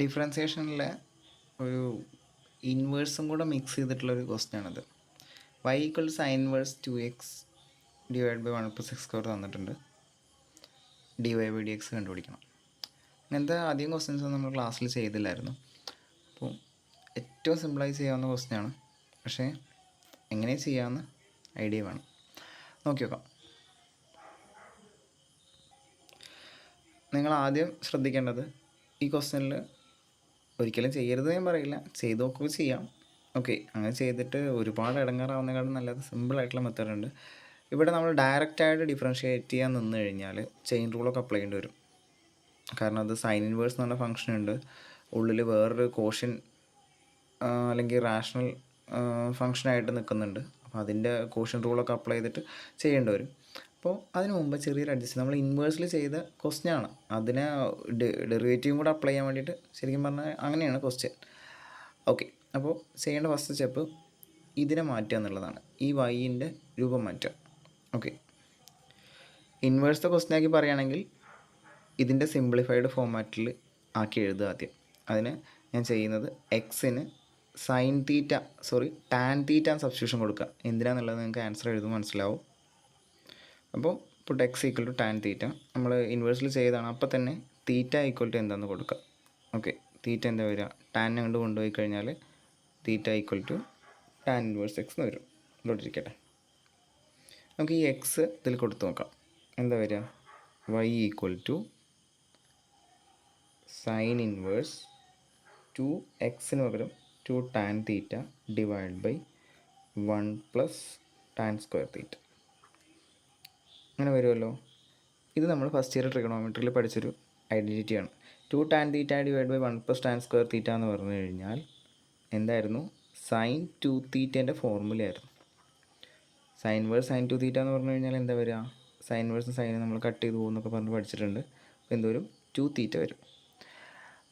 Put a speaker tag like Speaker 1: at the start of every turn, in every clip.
Speaker 1: ഡിഫറൻസിയേഷനിലെ ഒരു ഇൻവേഴ്സും കൂടെ മിക്സ് ചെയ്തിട്ടുള്ളൊരു ക്വസ്റ്റ്യനാണിത്. y equal sign inverse 2x divide by 1+x² തന്നിട്ടുണ്ട്. dy/dx കണ്ടുപിടിക്കണം. ഇങ്ങനത്തെ അധികം ക്വസ്റ്റ്യൻസ് നമ്മൾ ക്ലാസ്സിൽ ചെയ്തില്ലായിരുന്നു. അപ്പോൾ ഏറ്റവും സിമ്പിളായി ചെയ്യാവുന്ന ക്വസ്റ്റ്യനാണ്. പക്ഷേ എങ്ങനെ ചെയ്യാമെന്ന് ഐഡിയ വേണം. നോക്കി നോക്കാം. നിങ്ങൾ ആദ്യം ശ്രദ്ധിക്കേണ്ടത് ഈ ക്വസ്റ്റ്യനിൽ ഒരിക്കലും ചെയ്യരുത് ഞാൻ പറയില്ല, ചെയ്ത് നോക്കുക ചെയ്യാം. ഓക്കെ, അങ്ങനെ ചെയ്തിട്ട് ഒരുപാട് ഇടങ്ങാറാവുന്നതിനേക്കാളും നല്ലത് സിമ്പിളായിട്ടുള്ള മെത്തേഡ് ഉണ്ട്. ഇവിടെ നമ്മൾ ഡയറക്റ്റായിട്ട് ഡിഫറൻഷ്യേറ്റ് ചെയ്യാൻ നിന്ന് കഴിഞ്ഞാൽ ചെയിൻ റൂളൊക്കെ അപ്ലൈ ചെയ്യേണ്ടി വരും. കാരണം അത് സൈൻ ഇൻവേഴ്സ് എന്ന് പറഞ്ഞ ഫംഗ്ഷൻ ഉണ്ട്, ഉള്ളിൽ വേറൊരു കോഷ്യൻ അല്ലെങ്കിൽ റാഷണൽ ഫംഗ്ഷനായിട്ട് നിൽക്കുന്നുണ്ട്. അപ്പോൾ അതിൻ്റെ കോഷ്യൻ റൂളൊക്കെ അപ്ലൈ ചെയ്തിട്ട് ചെയ്യേണ്ടി വരും. അപ്പോൾ അതിന് മുമ്പ് ചെറിയൊരു അഡ്ജസ്റ്റ്, നമ്മൾ ഇൻവേഴ്സിൽ ചെയ്ത ക്വസ്റ്റ്യനാണ്, അതിനെ ഡെറിവേറ്റീവും കൂടെ അപ്ലൈ ചെയ്യാൻ വേണ്ടിയിട്ട് ശരിക്കും പറഞ്ഞാൽ അങ്ങനെയാണ് ക്വസ്റ്റ്യൻ. ഓക്കെ, അപ്പോൾ ചെയ്യേണ്ട ഫസ്റ്റ് സ്റ്റെപ്പ് ഇതിനെ മാറ്റുക എന്നുള്ളതാണ്, ഈ വൈൻ്റെ രൂപം മാറ്റുക. ഓക്കെ, ഇൻവേഴ്സ് ക്വസ്റ്റ്യൻ ആക്കി പറയുകയാണെങ്കിൽ ഇതിൻ്റെ സിംപ്ലിഫൈഡ് ഫോമാറ്റിൽ ആക്കി എഴുതുക ആദ്യം. അതിന് ഞാൻ ചെയ്യുന്നത് എക്സിന് sine theta tan theta substitution കൊടുക്കുക. എന്തിനാണെന്നുള്ളത് നിങ്ങൾക്ക് ആൻസർ എഴുതുമ്പോൾ മനസ്സിലാവും. അപ്പോൾ put x equal to tan theta നമ്മൾ ഇൻവേഴ്സിൽ ചെയ്തതാണ്. അപ്പോൾ തന്നെ തീറ്റ ഈക്വൽ ടു എന്താണെന്ന് കൊടുക്കുക. ഓക്കെ, തീറ്റ എന്താ വരിക, ടാൻ അങ്ങോട്ട് കൊണ്ടുപോയി കഴിഞ്ഞാൽ theta equal to tan inverse x എന്ന് വരും. ഇതോട്ടിരിക്കട്ടെ. നമുക്ക് ഈ എക്സ് ഇതിൽ കൊടുത്ത് നോക്കാം. എന്താ വരിക, y equal to sine inverse 2x പകരം 2 tan theta divide by 1 + tan square theta. അങ്ങനെ വരുമല്ലോ. ഇത് നമ്മൾ ഫസ്റ്റ് ഇയർ ട്രിഗണോമെട്രിയിൽ പഠിച്ചൊരു ഐഡൻറ്റിറ്റിയാണ്. 2 tan theta divide by 1 + tan square theta എന്ന് പറഞ്ഞു കഴിഞ്ഞാൽ എന്തായിരുന്നു, സൈൻ 2 തീറ്റേൻ്റെ ഫോർമുലയായിരുന്നു. സൈൻ വേഴ്സ് സൈൻ 2 തീറ്റ എന്ന് പറഞ്ഞു കഴിഞ്ഞാൽ എന്താ വരിക, സൈൻ വേഴ്സും സൈനും നമ്മൾ കട്ട് ചെയ്ത് പോകുന്നൊക്കെ പറഞ്ഞ് പഠിച്ചിട്ടുണ്ട്. അപ്പോൾ എന്തോരും 2 തീറ്റ വരും.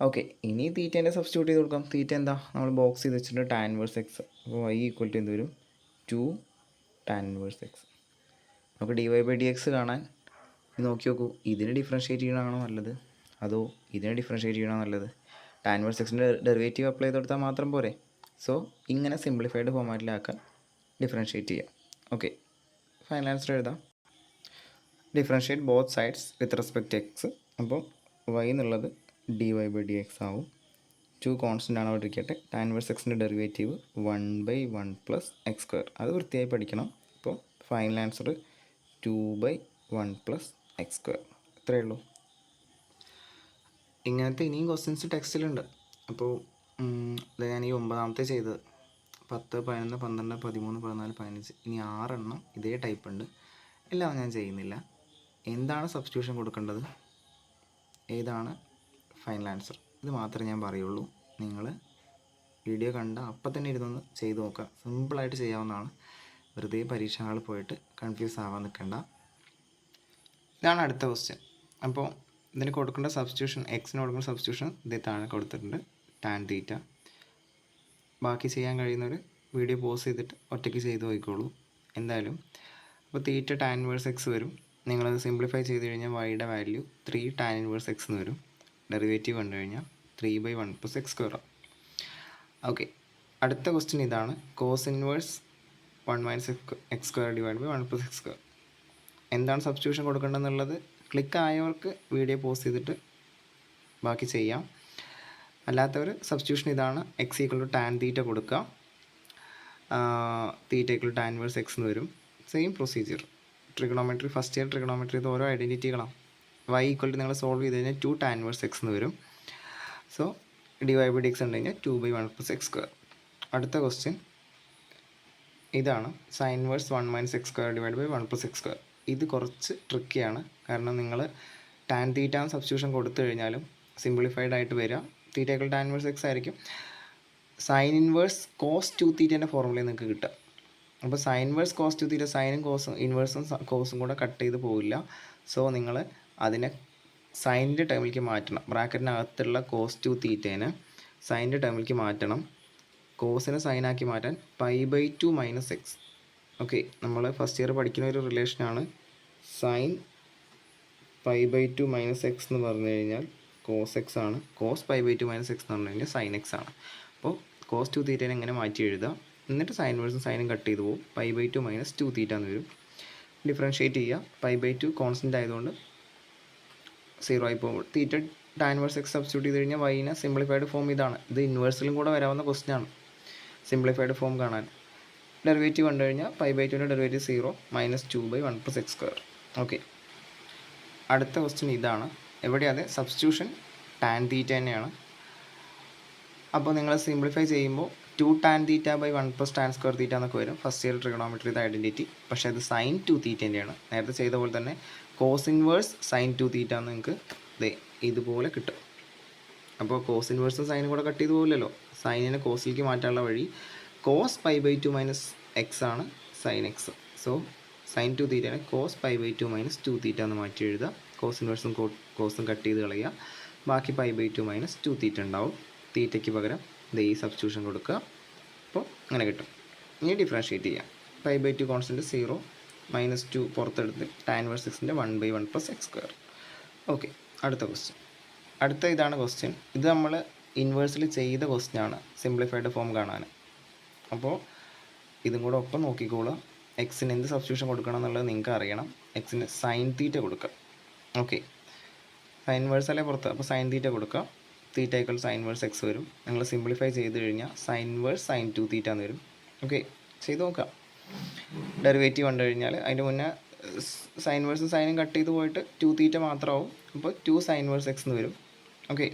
Speaker 1: ഓക്കെ, ഇനി തീറ്റേൻ്റെ സബ്സ്റ്റിറ്റ്യൂട്ട് ചെയ്ത് കൊടുക്കാം. തീറ്റ എന്താ, നമ്മൾ ബോക്സ് ചെയ്ത് വെച്ചിട്ടുണ്ട് ടാൻ ഇൻവേഴ്സ് എക്സ്. അപ്പോൾ y ഈക്വൽ ടു എന്ത് വരും, 2 ടാൻ ഇൻവേഴ്സ് എക്സ്. നമുക്ക് dy/dx കാണാൻ നോക്കി നോക്കൂ, ഇതിന് ഡിഫറൻഷ്യേറ്റ് ചെയ്യണമാണോ നല്ലത് അതോ ഇതിനെ ഡിഫറൻഷ്യേറ്റ് ചെയ്യണോ നല്ലത്? ടാൻ ഇൻവേഴ്സ് എക്സിൻ്റെ ഡെറിവേറ്റീവ് അപ്ലൈ ചെയ്ത് കൊടുത്താൽ മാത്രം പോരെ. സോ ഇങ്ങനെ സിംപ്ലിഫൈഡ് ഫോമാറ്റിലാക്കാൻ ഡിഫറൻഷ്യേറ്റ് ചെയ്യാം. ഓക്കെ, ഫൈനൽ ആൻസർ എഴുതാം. Differentiate both sides with respect X. അപ്പോൾ y എന്നുള്ളത് dy/dx ആവും. 2 കോൺസ്റ്റൻ്റ് ആണ് അവിടെ ഇരിക്കട്ടെ. ടാൻ ഇൻവേഴ്സ് എക്സിൻ്റെ ഡെറിവേറ്റീവ് 1/1 + x². അത് വൃത്തിയായി പഠിക്കണം. അപ്പോൾ ഫൈനൽ ആൻസർ 2/1 + x². ഇത്രയേ ഉള്ളൂ. ഇങ്ങനത്തെ ഇനിയും ക്വസ്റ്റ്യൻസ് ടെക്സ്റ്റിലുണ്ട്. അപ്പോൾ ഇത് ഞാൻ ഈ 9ാമത്തെ ചെയ്തത് 10, 11, 12, 13, 14, 15 ഇനി 6 എണ്ണം ഇതേ ടൈപ്പ് ഉണ്ട്. എല്ലാം ഞാൻ ചെയ്യുന്നില്ല. എന്താണ് സബ്സ്റ്റിറ്റ്യൂഷൻ കൊടുക്കേണ്ടത്, ഏതാണ് ഫൈനൽ ആൻസർ, ഇത് മാത്രമേ ഞാൻ പറയുള്ളൂ. നിങ്ങൾ വീഡിയോ കണ്ട അപ്പം തന്നെ ഇരുന്നൊന്ന് ചെയ്ത് നോക്കുക. സിമ്പിളായിട്ട് ചെയ്യാവുന്നതാണ്. വെറുതെ പരീക്ഷ ഹാളിൽ പോയിട്ട് കൺഫ്യൂസ് ആവാൻ നിൽക്കണ്ട. ഇതാണ് അടുത്ത ക്വസ്റ്റ്യൻ. അപ്പോൾ ഇതിന് കൊടുക്കേണ്ട സബ്സ്റ്റിറ്റ്യൂഷൻ, എക്സിന് കൊടുക്കേണ്ട സബ്സ്റ്റിറ്റ്യൂഷൻ ഇതേ താഴെ കൊടുത്തിട്ടുണ്ട്, ടാൻ തീറ്റ. ബാക്കി ചെയ്യാൻ കഴിയുന്നവർ വീഡിയോ പോസ് ചെയ്തിട്ട് ഒറ്റയ്ക്ക് ചെയ്ത് പോയിക്കോളൂ എന്തായാലും. അപ്പോൾ തീറ്റ ടാൻ ഇൻവേഴ്സ് എക്സ് വരും. നിങ്ങളത് സിംപ്ലിഫൈ ചെയ്ത് കഴിഞ്ഞാൽ വൈയുടെ വാല്യൂ 3 ടാൻ ഇൻവേഴ്സ് എക്സ് എന്ന് വരും. ഡെറിവേറ്റീവ് കണ്ടു കഴിഞ്ഞാൽ 3/1 + x². ഓക്കെ, അടുത്ത ക്വസ്റ്റ്യൻ ഇതാണ്, cos inverse 1 - x² divide by 1 + x². എന്താണ് സബ്സ്റ്റിറ്റ്യൂഷൻ കൊടുക്കേണ്ടതെന്നുള്ളത് ക്ലിക്ക് ആയവർക്ക് വീഡിയോ പോസ് ചെയ്തിട്ട് ബാക്കി ചെയ്യാം. അല്ലാത്തവർ സബ്സ്റ്റിറ്റ്യൂഷൻ ഇതാണ്, x equal to tan theta കൊടുക്കുക, theta equal to tan inverse x എന്ന് വരും. Same procedure trigonometry, first year trigonometry ഇത് ഓരോ ഐഡൻറ്റിറ്റികളാണ്. y ഈക്വൽ ടു നിങ്ങൾ സോൾവ് ചെയ്ത് കഴിഞ്ഞാൽ 2 ടാൻ ഇൻവേഴ്സ് എക്സ് എന്ന് വരും. സോ dy/dx ഉണ്ട് കഴിഞ്ഞാൽ 2/1 + x². അടുത്ത ക്വസ്റ്റ്യൻ ഇതാണ്, sine inverse 1 - x² divide by 1 + x². ഇത് കുറച്ച് ട്രിക്കിയാണ്. കാരണം നിങ്ങൾ ടാൻ തീറ്റ സബ്സ്റ്റിറ്റ്യൂഷൻ കൊടുത്തു കഴിഞ്ഞാലും സിംപ്ലിഫൈഡ് ആയിട്ട് വരിക theta equal tan inverse X ആയിരിക്കും. സൈൻ ഇൻവേഴ്സ് കോസ് 2 തീറ്റേൻ്റെ ഫോർമുലയിൽ നിങ്ങൾക്ക് കിട്ടുക. അപ്പോൾ സൈൻ ഇൻവേഴ്സ് കോസ് 2 തീറ്റ, സൈനും കോസും ഇൻവേഴ്സും കോസും കൂടെ കട്ട് ചെയ്ത് പോവില്ല. സോ നിങ്ങൾ അതിനെ സൈനിൻ്റെ ടേമിലേക്ക് മാറ്റണം. ബ്രാക്കറ്റിനകത്തുള്ള കോസ് 2 തീറ്റേനെ സൈനിൻ്റെ ടേമിലേക്ക് മാറ്റണം. കോസിനെ സൈനാക്കി മാറ്റാൻ π/2 - x. ഓക്കെ, നമ്മൾ ഫസ്റ്റ് ഇയർ പഠിക്കുന്ന ഒരു റിലേഷനാണ് സൈൻ π/2 - x എന്ന് പറഞ്ഞു കഴിഞ്ഞാൽ കോസ് എക്സ് ആണ്. Cos pi by two minus x എന്ന് പറഞ്ഞു കഴിഞ്ഞാൽ സൈൻ എക്സ് ആണ്. അപ്പോൾ കോസ് 2 തീറ്റേനെ എങ്ങനെ മാറ്റി എഴുതാം, എന്നിട്ട് സൈൻ വേഴ്സും സൈനും കട്ട് ചെയ്ത് പോകും. Pi by two minus 2 theta എന്ന് വരും. ഡിഫറൻഷ്യേറ്റ് ചെയ്യുക. പൈ ബൈ ടു കോൺസ്റ്റൻ്റ് ആയതുകൊണ്ട് 0 ആയി പോകുമ്പോൾ തീറ്റ ടാൻ ഇൻവേഴ്സ് എക്സ് സബ്സ്റ്റിറ്റ്യൂട്ട് ചെയ്ത് കഴിഞ്ഞാൽ വൈനെ സിംപ്ലിഫൈഡ് ഫോം ഇതാണ്. ഇത് ഇൻവേഴ്സിലും കൂടെ വരാവുന്ന ക്വസ്റ്റ്യൻ ആണ് സിംപ്ലിഫൈഡ് ഫോം കാണാൻ. ഡെറിവേറ്റീവ് കണ്ടു കഴിഞ്ഞാൽ പൈ ബൈ ടുവിൻ്റെ ഡെറിവേറ്റീവ് 0 മൈനസ് 2/1 + x². ഓക്കെ, അടുത്ത ക്വസ്റ്റ്യൻ ഇതാണ്. എവിടെ അതെ സബ്സ്റ്റിറ്റ്യൂഷൻ ടാൻ തീറ്റ തന്നെയാണ്. അപ്പോൾ നിങ്ങൾ സിംപ്ലിഫൈ ചെയ്യുമ്പോൾ 2 tan θ/1 + tan² θ എന്നൊക്കെ വരും. First year trigonometry identity. പക്ഷേ അത് സൈൻ 2 തീറ്റേൻ്റെയാണ്. നേരത്തെ ചെയ്ത പോലെ തന്നെ കോസ് ഇൻവേഴ്സ് സൈൻ 2 തീറ്റ എന്ന് നിങ്ങൾക്ക് ഇതുപോലെ കിട്ടും. അപ്പോൾ കോസ് ഇൻവേഴ്സും സൈനും കൂടെ കട്ട് ചെയ്ത് പോകില്ലല്ലോ. സൈനിനെ കോസിലേക്ക് മാറ്റാനുള്ള വഴി cos pi by two minus x ആണ് സൈൻ എക്സ്. സോ സൈൻ 2 തീറ്റയാണ് cos pi by two minus 2 theta എന്ന് മാറ്റി എഴുതുക. കോസ് ഇൻവേഴ്സും കോസും കട്ട് ചെയ്ത് കളയുക. ബാക്കി പൈ ബൈ ടു മൈനസ് 2 തീറ്റ ഉണ്ടാവും. തീറ്റയ്ക്ക് പകരം ഈ സബ്സ്റ്റിറ്റ്യൂഷൻ കൊടുക്കുക. അപ്പോൾ അങ്ങനെ കിട്ടും. ഇനി ഡിഫറൻഷ്യേറ്റ് ചെയ്യാം. Pi by two constant 0 minus 2 പുറത്തെടുത്ത് ടാൻ ഇൻവേഴ്സ് എക്സിൻ്റെ 1/1 + x². ഓക്കെ, അടുത്ത ക്വസ്റ്റ്യൻ. അടുത്ത ഇതാണ് ക്വസ്റ്റ്യൻ. ഇത് നമ്മൾ ഇൻവേഴ്സിൽ ചെയ്ത ക്വസ്റ്റ്യൻ ആണ് സിംപ്ലിഫൈഡ് ഫോം കാണാൻ. അപ്പോൾ ഇതും കൂടെ ഒപ്പം നോക്കിക്കോളുക. എക്സിന് എന്ത് സബ്സ്റ്റിറ്റ്യൂഷൻ കൊടുക്കണം എന്നുള്ളത് നിങ്ങൾക്ക് അറിയണം. എക്സിന് സൈൻ തീറ്റ കൊടുക്കുക. ഓക്കെ, സൈൻ ഇൻവേഴ്സ് അല്ലേ പുറത്ത്, അപ്പോൾ സൈൻ തീറ്റ കൊടുക്കുക. തീറ്റ = സൈൻ ഇൻവേഴ്സ് എക്സ് വരും. നിങ്ങൾ സിംപ്ലിഫൈ ചെയ്ത് കഴിഞ്ഞാൽ സൈൻ ഇൻവേഴ്സ് സൈൻ 2 തീറ്റ എന്ന് വരും. ഓക്കെ, ചെയ്ത് നോക്കാം. ഡെറിവേറ്റീവ് കണ്ടു കഴിഞ്ഞാൽ അതിൻ്റെ മുന്നേ സൈൻ ഇൻവേഴ്സും സൈനും കട്ട് ചെയ്ത് പോയിട്ട് 2 തീറ്റ മാത്രമാവും. അപ്പോൾ 2 സൈൻ ഇൻവേഴ്സ് എക്സ് എന്ന് വരും. ഓക്കെ,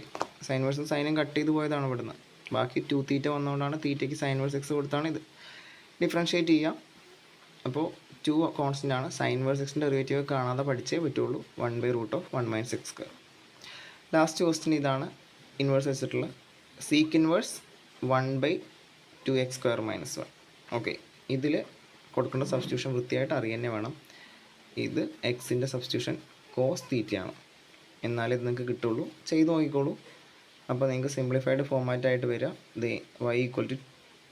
Speaker 1: സൈൻ ഇൻവേഴ്സും സൈനും കട്ട് ചെയ്ത് പോയതാണ് ഇവിടുന്ന്. ബാക്കി 2 തീറ്റ വന്നുകൊണ്ടാണ് തീറ്റയ്ക്ക് സൈൻ ഇൻവേഴ്സ് എക്സ് കൊടുത്താണ് ഇത്. ഡിഫറൻഷ്യേറ്റ് ചെയ്യാം. അപ്പോൾ 2 കോൺസ്റ്റൻ്റ് ആണ്. സൈൻ ഇൻവേഴ്സ് എക്സിൻ്റെ ഡെറിവേറ്റീവ് കാണാതെ പഠിച്ചേ പറ്റുള്ളൂ. 1/√1 - x². ലാസ്റ്റ് ക്വസ്റ്റ്യൻ ഇതാണ്. ഇൻവേഴ്സ് വെച്ചിട്ടുള്ള സീക്ക് ഇൻവേഴ്സ് 1/2x² - 1. ഓക്കെ, ഇതിൽ കൊടുക്കേണ്ട സബ്സ്റ്റിറ്റ്യൂഷൻ വൃത്തിയായിട്ട് അറിയാൻ തന്നെ വേണം. ഇത് എക്സിൻ്റെ സബ്സ്റ്റിറ്റ്യൂഷൻ കോസ് തീറ്റയാണ്. എന്നാലേ ഇത് നിങ്ങൾക്ക് കിട്ടുള്ളൂ. ചെയ്ത് നോക്കിക്കോളൂ. അപ്പോൾ നിങ്ങൾക്ക് സിംപ്ലിഫൈഡ് ഫോമാറ്റായിട്ട് വരിക y =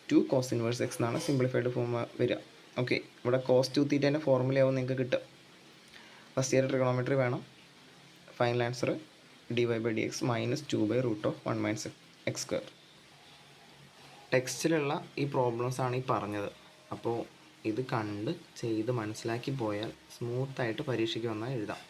Speaker 1: 2 cos ഇൻവേഴ്സ് എക്സ് എന്നാണ് സിംപ്ലിഫൈഡ് ഫോം വരിക. ഓക്കെ, ഇവിടെ cos 2 തീറ്റേൻ്റെ ഫോർമുലയാവും നിങ്ങൾക്ക് കിട്ടുക. ഫസ്റ്റ് ഇയർ ട്രിഗണോമെട്രി വേണം. Final answer dy/dx - 2/√1 - x². ടെക്സ്റ്റിലുള്ള ഈ പ്രോബ്ലംസ് ആണ് ഈ പറഞ്ഞത്. അപ്പോൾ ഇത് കണ്ട് ചെയ്ത് മനസ്സിലാക്കി പോയാൽ സ്മൂത്തായിട്ട് പരീക്ഷയ്ക്ക് വന്നാൽ എഴുതാം.